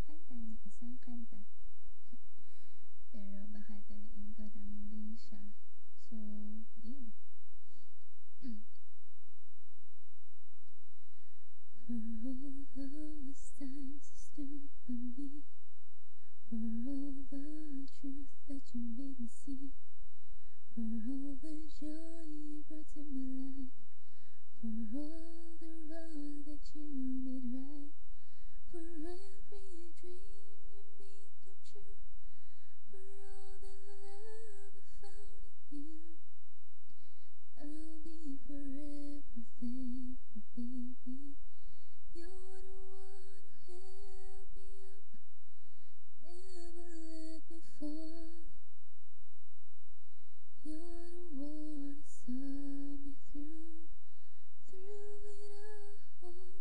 kakanta ng isang kanta. Pero baka tulain ko lang rin siya. So, game. For all those times you stood by me, for all the truth that you made me see, for all the joy you brought to my life, for all the wrong that you made right, for every dream you made come true, for all the love I found in you, I'll be forever thankful, baby. You're the one who held me up, never let me fall. You're the one who saw me through it all.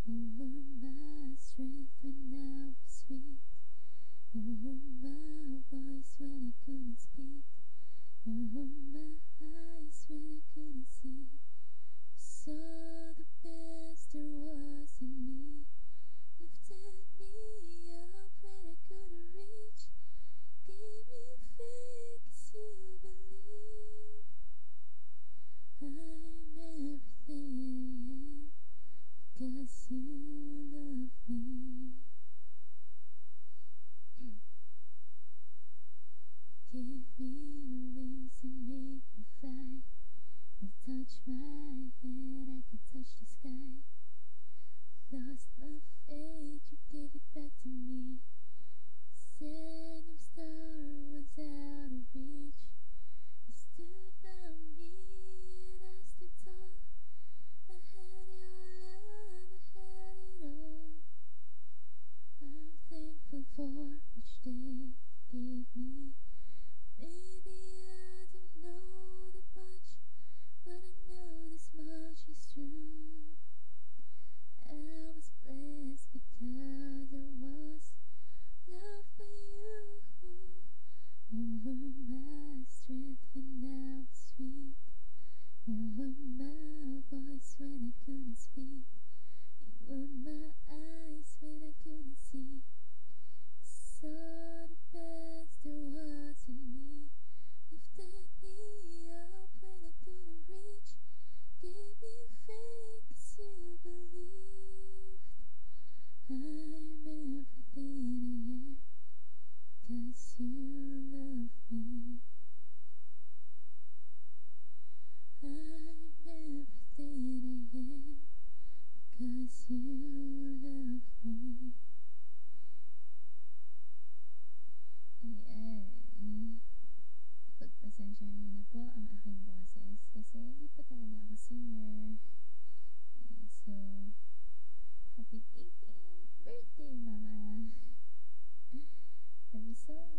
You were my strength when I was weak. You were my voice when I couldn't speak. You were my eyes when I couldn't see. You saw the best there was in me, lifted me up when I couldn't reach, gave me faith 'cause you believed. I'm everything I am because you love me. You gave me wings and made me fly. You touched my hand, I could touch the sky. Lost my faith, you gave it back to me. Said no star was out of reach. You stood by me and I stood tall. I had your love, I had it all. I'm thankful for each day you gave me. Maybe I don't know that much, but I know this much is true. I was blessed because I was loved by you. You were my strength when I was weak. You were my voice when I couldn't speak. You were my eyes when I couldn't see. You saw the best there was in me, lifted me up when I couldn't reach, gave me faith 'cause you believed. I'm everything I am 'cause you love me. I'm everything I am because you love me. Ayan. Pagpasensyahan niyo na po ang aking boses kasi hindi po talaga ako singer. Ayan, so, happy 18th birthday, Mama! Love you so much!